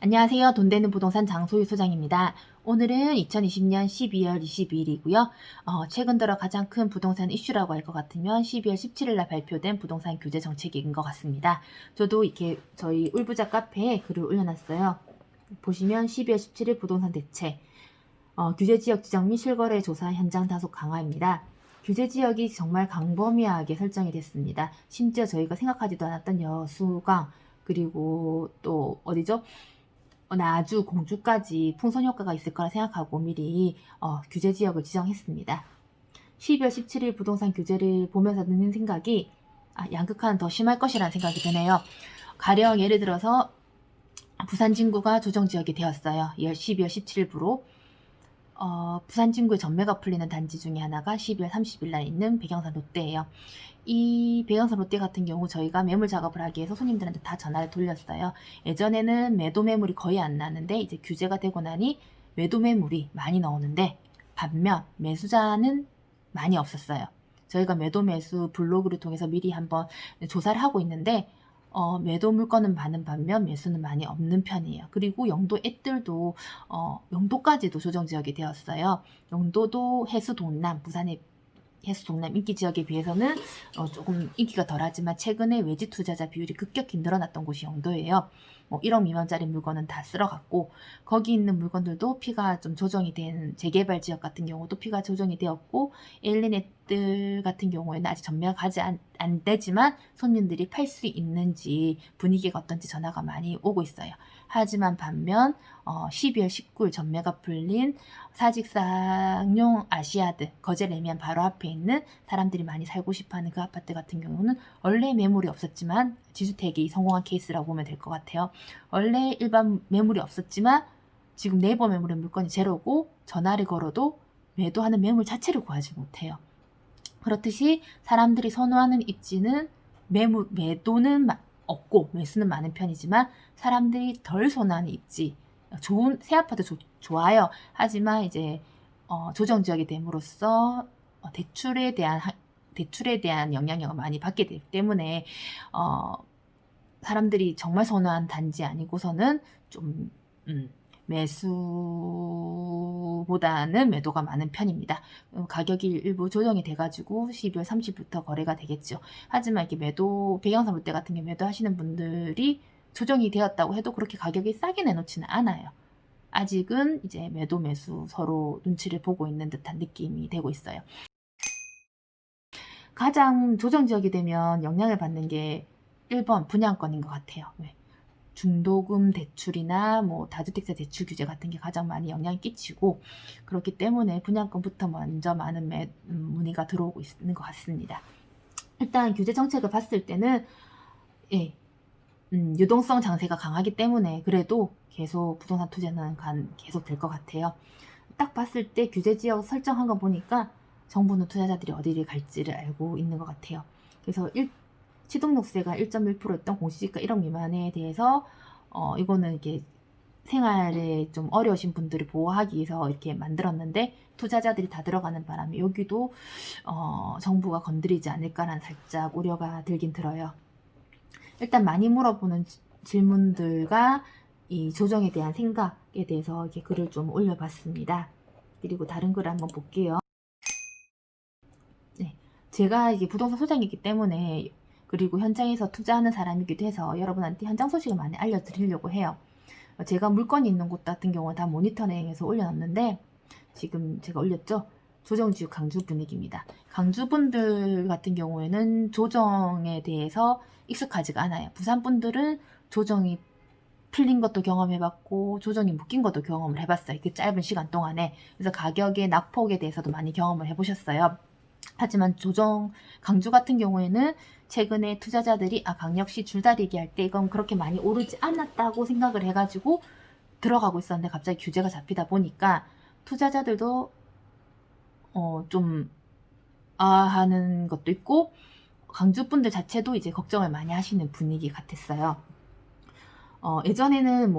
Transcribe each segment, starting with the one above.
안녕하세요. 돈 되는 부동산 장소유 소장입니다. 오늘은 2020년 12월 22일이고요. 최근 들어 가장 큰 부동산 이슈라고 할 것 같으면 12월 17일 날 발표된 부동산 규제 정책인 것 같습니다. 저도 이렇게 저희 울부자 카페에 글을 올려놨어요. 보시면 12월 17일 부동산 대책, 규제지역 지정 및 실거래 조사 현장 단속 강화입니다. 규제지역이 정말 광범위하게 설정이 됐습니다. 심지어 저희가 생각하지도 않았던 여수강, 그리고 또 어디죠? 나주, 공주까지 풍선 효과가 있을 거라 생각하고 미리 규제 지역을 지정했습니다. 12월 17일 부동산 규제를 보면서 드는 생각이 양극화는 더 심할 것이라는 생각이 드네요. 가령 예를 들어서 부산 진구가 조정지역이 되었어요. 12월 17일부로 부산 진구의 전매가 풀리는 단지 중에 하나가 12월 30일 날 있는 백영산 롯데예요. 이 백영산 롯데 같은 경우 저희가 매물 작업을 하기 위해서 손님들한테 다 전화를 돌렸어요. 예전에는 매도 매물이 거의 안 나는데 이제 규제가 되고 나니 매도 매물이 많이 나오는데 반면 매수자는 많이 없었어요. 저희가 매도 매수 블로그를 통해서 미리 한번 조사를 하고 있는데 매도 물건은 많은 반면 매수는 많이 없는 편이에요. 그리고 영도 앱들도 영도까지도 조정지역이 되었어요. 영도도 해수 동남, 부산의 해수 동남 인기 지역에 비해서는 조금 인기가 덜하지만 최근에 외지 투자자 비율이 급격히 늘어났던 곳이 영도예요. 1억 미만짜리 물건은 다 쓸어갔고 거기 있는 물건들도 피가 좀 조정이 된 재개발 지역 같은 경우도 피가 조정이 되었고 엘리넷들 같은 경우에는 아직 전매가 가지 안 되지만 손님들이 팔 수 있는지 분위기가 어떤지 전화가 많이 오고 있어요. 하지만 반면 12월 19일 전매가 풀린 사직상용 아시아드 거제 레미안 바로 앞에 있는 사람들이 많이 살고 싶어하는 그 아파트 같은 경우는 원래 매물이 없었지만 지주택이 성공한 케이스라고 보면 될 것 같아요. 원래 일반 매물이 없었지만 지금 네이버 매물의 물건이 제로고 전화를 걸어도 매도하는 매물 자체를 구하지 못해요. 그렇듯이 사람들이 선호하는 입지는 매도는 없고 매수는 많은 편이지만 사람들이 덜 선호하는 입지, 좋은 새 아파트 좋아요. 하지만 이제 조정 지역이 됨으로써 대출에 대한 영향력을 많이 받게 되기 때문에 사람들이 정말 선호한 단지 아니고서는 좀 매수보다는 매도가 많은 편입니다. 가격이 일부 조정이 돼가지고 12월 30일부터 거래가 되겠죠. 하지만 이렇게 백영산 롯데 같은 경우 매도하시는 분들이 조정이 되었다고 해도 그렇게 가격이 싸게 내놓지는 않아요. 아직은 이제 매도 매수 서로 눈치를 보고 있는 듯한 느낌이 되고 있어요. 가장 조정지역이 되면 영향을 받는 게 1번 분양권인 것 같아요. 중도금 대출이나 다주택자 대출 규제 같은 게 가장 많이 영향을 끼치고 그렇기 때문에 분양권부터 먼저 많은 문의가 들어오고 있는 것 같습니다. 일단 규제 정책을 봤을 때는 유동성 장세가 강하기 때문에 그래도 계속 부동산 투자는 계속 될 것 같아요. 딱 봤을 때 규제 지역 설정한 거 보니까 정부는 투자자들이 어디를 갈지를 알고 있는 것 같아요. 그래서 취득록세가 1.1%였던 공시지가 1억 미만에 대해서 이거는 이렇게 생활에 좀 어려우신 분들을 보호하기 위해서 이렇게 만들었는데 투자자들이 다 들어가는 바람에 여기도 정부가 건드리지 않을까라는 살짝 우려가 들긴 들어요. 일단 많이 물어보는 질문들과 이 조정에 대한 생각에 대해서 이렇게 글을 좀 올려봤습니다. 그리고 다른 글을 한번 볼게요. 제가 이게 부동산 소장이기 때문에 그리고 현장에서 투자하는 사람이기도 해서 여러분한테 현장 소식을 많이 알려드리려고 해요. 제가 물건이 있는 곳 같은 경우는 다 모니터링해서 올려놨는데 지금 제가 올렸죠. 조정지역 강주 분위기입니다. 강주분들 같은 경우에는 조정에 대해서 익숙하지가 않아요. 부산분들은 조정이 풀린 것도 경험해봤고 조정이 묶인 것도 경험을 해봤어요. 그 짧은 시간 동안에. 그래서 가격의 낙폭에 대해서도 많이 경험을 해보셨어요. 하지만 강주 같은 경우에는 최근에 투자자들이 강력시 줄다리기 할 때 이건 그렇게 많이 오르지 않았다고 생각을 해가지고 들어가고 있었는데 갑자기 규제가 잡히다 보니까 투자자들도 좀 하는 것도 있고 강주 분들 자체도 이제 걱정을 많이 하시는 분위기 같았어요. 예전에는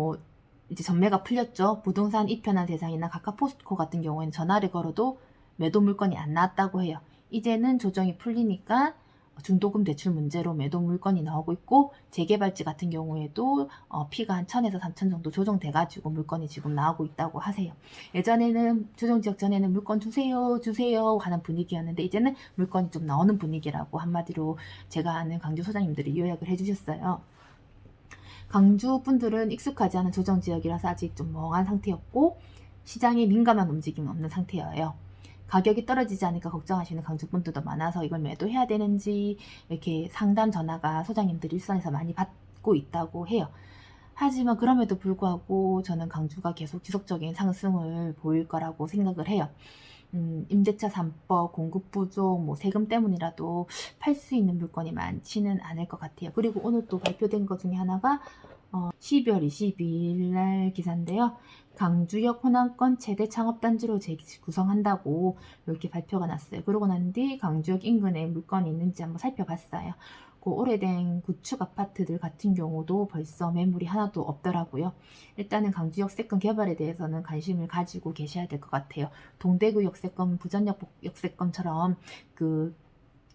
이제 전매가 풀렸죠. 부동산 이편한 대상이나 카카포스코 같은 경우에는 전화를 걸어도 매도 물건이 안 나왔다고 해요. 이제는 조정이 풀리니까 중도금 대출 문제로 매도 물건이 나오고 있고, 재개발지 같은 경우에도 피가 한 1000에서 3000 정도 조정돼가지고 물건이 지금 나오고 있다고 하세요. 예전에는 조정지역 전에는 물건 주세요 주세요 하는 분위기였는데, 이제는 물건이 좀 나오는 분위기라고 한마디로 제가 아는 강주 소장님들이 요약을 해주셨어요. 강주 분들은 익숙하지 않은 조정지역이라서 아직 좀 멍한 상태였고, 시장에 민감한 움직임이 없는 상태예요. 가격이 떨어지지 않을까 걱정하시는 강주분들도 많아서 이걸 매도해야 되는지 이렇게 상담 전화가 소장님들이 일선에서 많이 받고 있다고 해요. 하지만 그럼에도 불구하고 저는 강주가 계속 지속적인 상승을 보일 거라고 생각을 해요. 임대차 3법, 공급 부족, 세금 때문이라도 팔 수 있는 물건이 많지는 않을 것 같아요. 그리고 오늘 또 발표된 것 중에 하나가 12월 22일 날 기사인데요. 강주역 호남권 최대 창업단지로 재구성한다고 이렇게 발표가 났어요. 그러고 난 뒤 강주역 인근에 물건이 있는지 한번 살펴봤어요. 그 오래된 구축 아파트들 같은 경우도 벌써 매물이 하나도 없더라고요. 일단은 강주 역세권 개발에 대해서는 관심을 가지고 계셔야 될 것 같아요. 동대구 역세권, 부전역 역세권처럼 그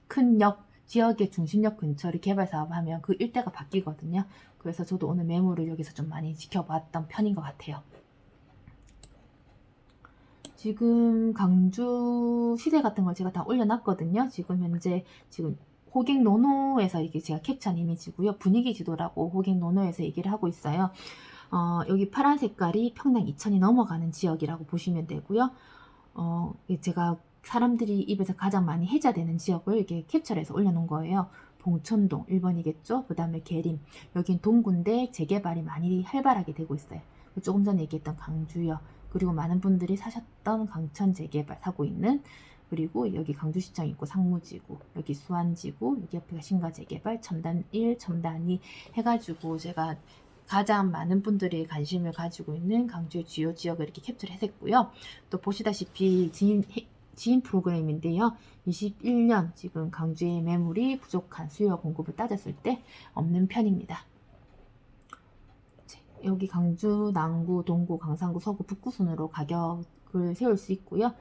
큰 역, 지역의 중심역 근처를 개발 사업하면 그 일대가 바뀌거든요. 그래서 저도 오늘 매물을 여기서 좀 많이 지켜봤던 편인 것 같아요. 지금 강주 시세 같은 걸 제가 다 올려놨거든요. 지금 현재 호갱 노노에서 이게 제가 캡처한 이미지고요. 분위기 지도라고 호갱 노노에서 얘기를 하고 있어요. 여기 파란 색깔이 평당 2천이 넘어가는 지역이라고 보시면 되고요. 제가 사람들이 입에서 가장 많이 해자되는 지역을 이렇게 캡처를 해서 올려놓은 거예요. 봉천동 1번이겠죠. 그 다음에 계림, 여긴 동구인데 재개발이 많이 활발하게 되고 있어요. 조금 전에 얘기했던 강주역, 그리고 많은 분들이 사셨던 강천 재개발 사고 있는, 그리고 여기 강주시청 있고 상무지구, 여기 수안지구, 여기 옆에가 신가 재개발, 첨단 1, 첨단 2 해가지고 제가 가장 많은 분들이 관심을 가지고 있는 강주의 주요 지역을 이렇게 캡처를 했고요. 또 보시다시피 지인 프로그램인데요. 21년 지금 강주의 매물이 부족한 수요와 공급을 따졌을 때 없는 편입니다. 여기 강주, 남구, 동구, 강산구, 서구, 북구 순으로 가격을 세울 수 있고요.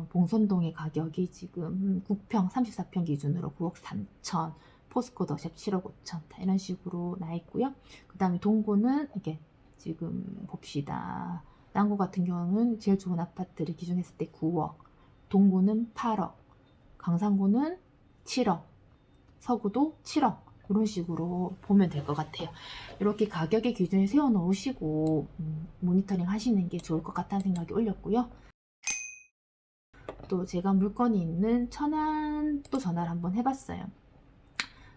봉선동의 가격이 지금 9평, 34평 기준으로 9억 3천, 포스코 더샵 7억 5천 이런 식으로 나 있고요. 그 다음에 동구는 이게 지금 봅시다. 남구 같은 경우는 제일 좋은 아파트를 기준했을 때 9억, 동구는 8억, 강산구는 7억, 서구도 7억, 이런 식으로 보면 될 것 같아요. 이렇게 가격의 기준을 세워 놓으시고 모니터링 하시는 게 좋을 것 같다는 생각이 올렸고요. 또 제가 물건이 있는 천안도 전화를 한번 해봤어요.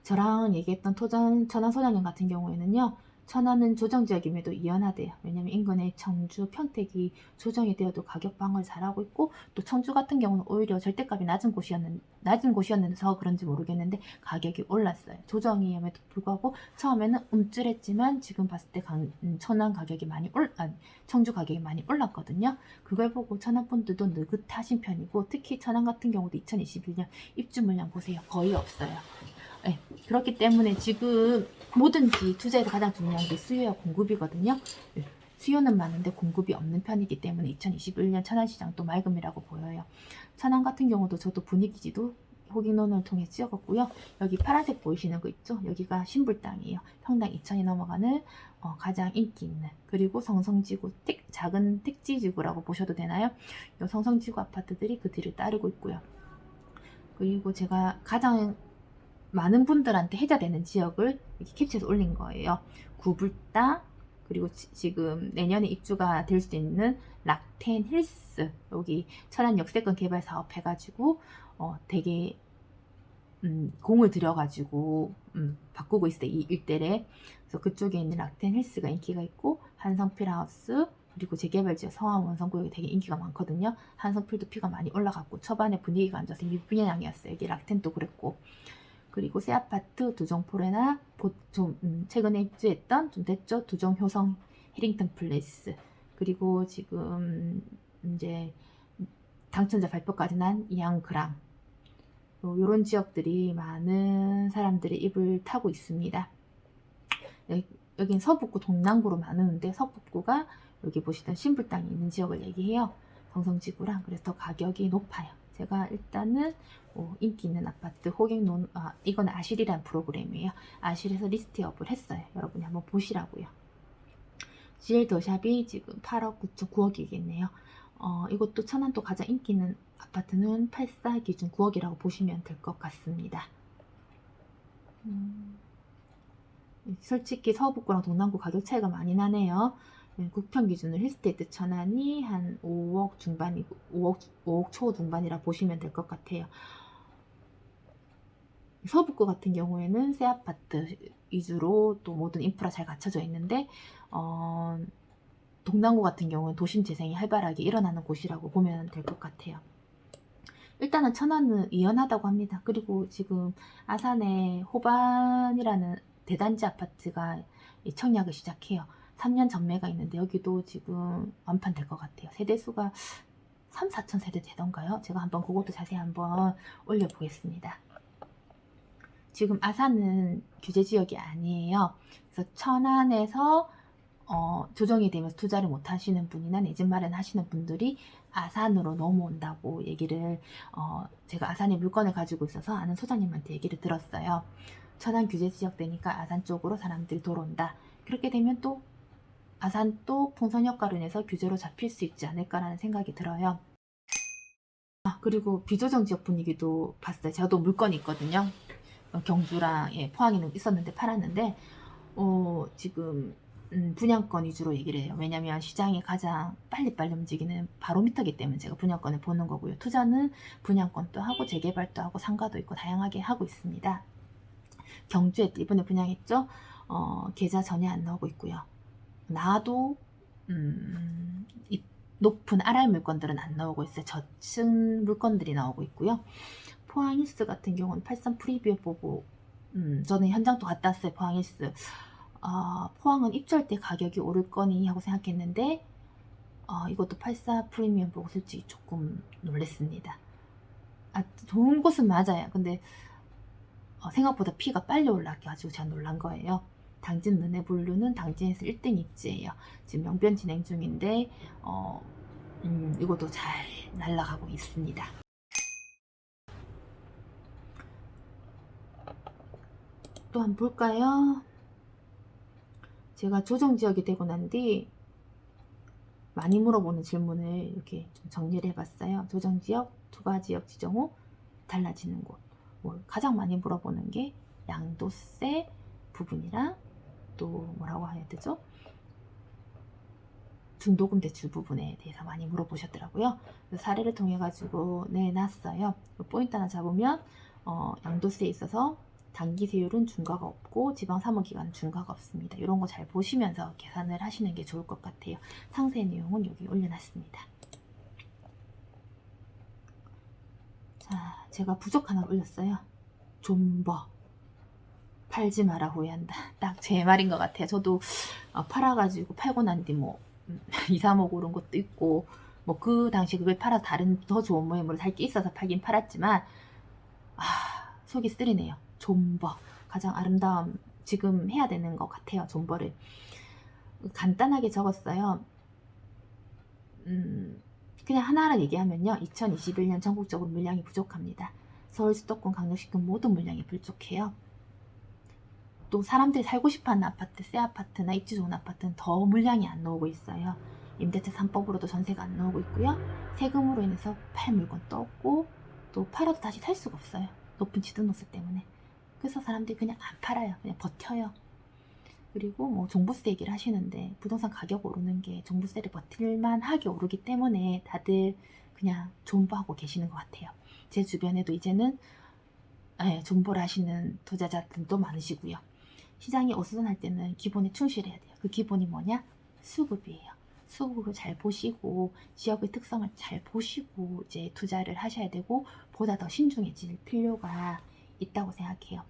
저랑 얘기했던 천안 소장님 같은 경우에는요, 천안은 조정지역임에도 이연하대요. 왜냐면 인근에 청주, 평택이 조정이 되어도 가격 방어를 잘하고 있고, 또 청주 같은 경우는 오히려 절대값이 낮은 곳이었는데서 그런지 모르겠는데 가격이 올랐어요. 조정임에도 불구하고 처음에는 움찔했지만 지금 봤을 때 천안 가격이 청주 가격이 많이 올랐거든요. 그걸 보고 천안 분들도 느긋하신 편이고, 특히 천안 같은 경우도 2021년 입주 물량 보세요. 거의 없어요. 네, 그렇기 때문에 지금 뭐든지 투자에서 가장 중요한 게 수요와 공급이거든요. 네, 수요는 많은데 공급이 없는 편이기 때문에 2021년 천안시장도 맑음이라고 보여요. 천안 같은 경우도 저도 분위기지도 호갱론을 통해 찍었고요. 여기 파란색 보이시는 거 있죠? 여기가 신불당이에요. 평당 2천이 넘어가는 가장 인기 있는, 그리고 성성지구, 작은 택지지구라고 보셔도 되나요? 이 성성지구 아파트들이 그 뒤를 따르고 있고요. 그리고 제가 가장 많은 분들한테 해자되는 지역을 이렇게 캡처해서 올린 거예요. 구불당, 그리고 지금 내년에 입주가 될 수 있는 락텐 힐스, 여기 천안 역세권 개발 사업 해가지고 되게 공을 들여가지고 바꾸고 있어요. 이 일대를. 그래서 그쪽에 있는 락텐 힐스가 인기가 있고, 한성필하우스, 그리고 재개발지역 성암 원성구역이 되게 인기가 많거든요. 한성필도 피가 많이 올라갔고 초반에 분위기가 안 좋아서 미분양이었어요. 여기 락텐도 그랬고, 그리고 새 아파트 두종포레나 최근에 입주했던 좀 됐죠, 두종 효성 해링턴 플레이스, 그리고 지금 이제 당첨자 발표까지 난 이양그랑, 이런 지역들이 많은 사람들의 입을 타고 있습니다. 여긴 서북구 동남구로 나누는데, 서북구가 여기 보시던 신불당이 있는 지역을 얘기해요. 성성지구랑. 그래서 더 가격이 높아요. 제가 일단은 인기 있는 아파트 호갱론, 이건 아실이란 프로그램이에요. 아실에서 리스트업을 했어요. 여러분이 한번 보시라고요. GL 더샵이 지금 8억 9천 9억이겠네요. 이것도 천안도 가장 인기 있는 아파트는 84 기준 9억이라고 보시면 될 것 같습니다. 솔직히 서북구랑 동남구 가격 차이가 많이 나네요. 국평 기준으로 힐스테이트 천안이 한 5억 중반이고 5억 초 중반이라 보시면 될 것 같아요. 서북구 같은 경우에는 새 아파트 위주로 또 모든 인프라 잘 갖춰져 있는데 동남구 같은 경우는 도심 재생이 활발하게 일어나는 곳이라고 보면 될 것 같아요. 일단은 천안은 이연하다고 합니다. 그리고 지금 아산에 호반이라는 대단지 아파트가 청약을 시작해요. 3년 전매가 있는데 여기도 지금 완판될 것 같아요. 세대수가 3, 4천 세대 되던가요? 제가 한번 그것도 자세히 한번 올려보겠습니다. 지금 아산은 규제지역이 아니에요. 그래서 천안에서 조정이 되면서 투자를 못 하시는 분이나 내 집 마련하시는 분들이 아산으로 넘어온다고 얘기를 제가 아산에 물건을 가지고 있어서 아는 소장님한테 얘기를 들었어요. 천안 규제지역 되니까 아산 쪽으로 사람들이 돌아온다. 그렇게 되면 또 아산 또 풍선효과로 인해서 규제로 잡힐 수 있지 않을까라는 생각이 들어요. 그리고 비조정 지역 분위기도 봤어요. 저도 물건이 있거든요. 경주랑 포항에는 있었는데 팔았는데 지금 분양권 위주로 얘기를 해요. 왜냐면 시장이 가장 빨리빨리 움직이는 바로미터기 때문에 제가 분양권을 보는 거고요. 투자는 분양권도 하고 재개발도 하고 상가도 있고 다양하게 하고 있습니다. 경주에 이번에 분양했죠. 계좌 전혀 안 나오고 있고요. 나도 높은 RR 물건들은 안 나오고 있어요. 저층 물건들이 나오고 있고요. 포항힐스 같은 경우는 83 프리뷰에 보고 저는 현장도 갔다 왔어요. 포항힐스. 포항은 입주할 때 가격이 오를 거니 하고 생각했는데 이것도 84 프리미엄 보고 솔직히 조금 놀랬습니다. 좋은 곳은 맞아요. 근데 생각보다 피가 빨리 올라가지고 제가 놀란 거예요. 당진 르네블루는 당진에서 1등 입지예요. 지금 명변 진행 중인데 이것도 잘 날아가고 있습니다. 또 한번 볼까요? 제가 조정지역이 되고 난 뒤 많이 물어보는 질문을 이렇게 좀 정리를 해봤어요. 조정지역, 투과지역 지정 후 달라지는 곳. 가장 많이 물어보는 게 양도세 부분이랑 또 뭐라고 해야 되죠? 중도금 대출 부분에 대해서 많이 물어보셨더라고요. 사례를 통해 가지고 내놨어요. 포인트 하나 잡으면 양도세에 있어서 단기 세율은 중과가 없고 지방 사무기간은 중과가 없습니다. 이런 거 잘 보시면서 계산을 하시는 게 좋을 것 같아요. 상세 내용은 여기 올려놨습니다. 자, 제가 부족 하나 올렸어요. 존버. 팔지 마라 후회한다. 딱 제 말인 것 같아요. 저도 팔아가지고 팔고 난 뒤 2, 3억 오른 것도 있고 그 당시 그걸 팔아 다른 더 좋은 모임으로 살 게 있어서 팔긴 팔았지만 속이 쓰리네요. 존버. 가장 아름다움 지금 해야 되는 것 같아요. 존버를. 간단하게 적었어요. 그냥 하나를 얘기하면요. 2021년 전국적으로 물량이 부족합니다. 서울, 수도권, 강력시권 모든 물량이 부족해요. 또 사람들이 살고 싶어하는 아파트, 새 아파트나 입지 좋은 아파트는 더 물량이 안 나오고 있어요. 임대차 3법으로도 전세가 안 나오고 있고요. 세금으로 인해서 팔 물건도 없고 또 팔아도 다시 살 수가 없어요. 높은 취득세 때문에. 그래서 사람들이 그냥 안 팔아요. 그냥 버텨요. 그리고 종부세 얘기를 하시는데 부동산 가격 오르는 게 종부세를 버틸만하게 오르기 때문에 다들 그냥 존버하고 계시는 것 같아요. 제 주변에도 이제는 존버를 하시는 투자자들도 많으시고요. 시장이 어수선할 때는 기본에 충실해야 돼요. 그 기본이 뭐냐? 수급이에요. 수급을 잘 보시고 지역의 특성을 잘 보시고 이제 투자를 하셔야 되고 보다 더 신중해질 필요가 있다고 생각해요.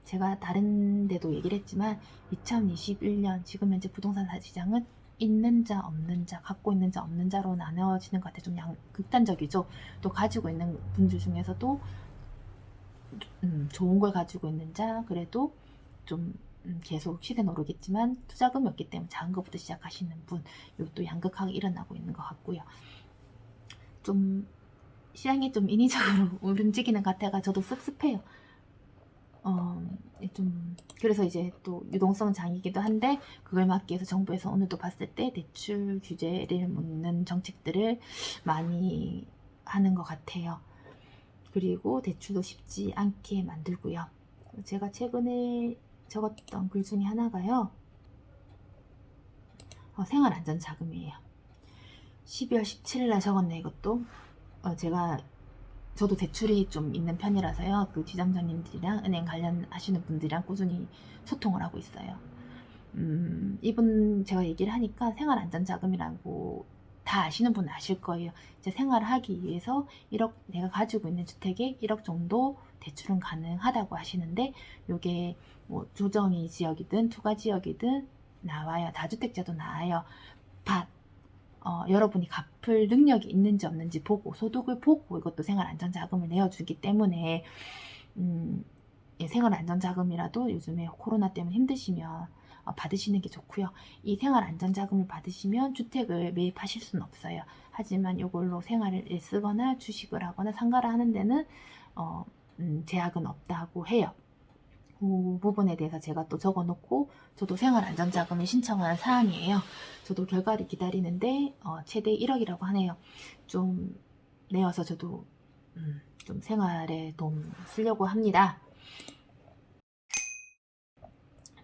제가 다른 데도 얘기를 했지만 2021년 지금 현재 부동산 시장은 있는 자 없는 자, 갖고 있는 자 없는 자로 나눠지는 것 같아요. 좀 극단적이죠. 또 가지고 있는 분들 중에서도 좋은 걸 가지고 있는 자, 그래도 좀 계속 시세는 오르겠지만 투자금이 없기 때문에 작은 것부터 시작하시는 분, 이것도 양극화가 일어나고 있는 것 같고요. 좀 시장이 좀 인위적으로 움직이는 것 같아가 저도 씁씁해요. 좀 그래서 이제 또 유동성 장이기도 한데 그걸 막기 위해서 정부에서 오늘도 봤을 때 대출 규제를 묻는 정책들을 많이 하는 것 같아요. 그리고 대출도 쉽지 않게 만들고요. 제가 최근에 적었던 글 중에 하나가요. 생활안전자금이에요. 12월 17일 날 적었네 이것도. 저도 대출이 좀 있는 편이라서요. 그 지점장님들이랑 은행 관련하시는 분들이랑 꾸준히 소통을 하고 있어요. 이분 제가 얘기를 하니까 생활안전자금이라고 다 아시는 분은 아실 거예요. 이제 생활을 하기 위해서 1억, 내가 가지고 있는 주택에 1억 정도 대출은 가능하다고 하시는데, 요게 뭐 조정이 지역이든 투가 지역이든 나와요. 다주택자도 나와요. 여러분이 갚을 능력이 있는지 없는지 보고, 소득을 보고 이것도 생활안전자금을 내어주기 때문에 생활안전자금이라도 요즘에 코로나 때문에 힘드시면 받으시는 게 좋고요. 이 생활안전자금을 받으시면 주택을 매입하실 수는 없어요. 하지만 이걸로 생활을 쓰거나 주식을 하거나 상가를 하는 데는 제약은 없다고 해요. 그 부분에 대해서 제가 또 적어놓고, 저도 생활안전자금을 신청한 사항이에요. 저도 결과를 기다리는데 최대 1억이라고 하네요. 좀 내어서 저도 좀 생활에 돈 쓰려고 합니다.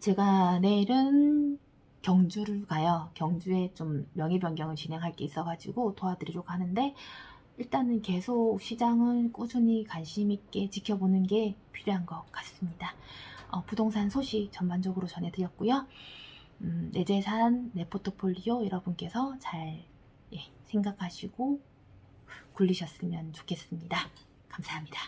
제가 내일은 경주를 가요. 경주에 좀 명의 변경을 진행할 게 있어가지고 도와드리려고 하는데, 일단은 계속 시장을 꾸준히 관심 있게 지켜보는 게 필요한 것 같습니다. 부동산 소식 전반적으로 전해드렸고요. 내 재산, 내 포트폴리오 여러분께서 잘 생각하시고 굴리셨으면 좋겠습니다. 감사합니다.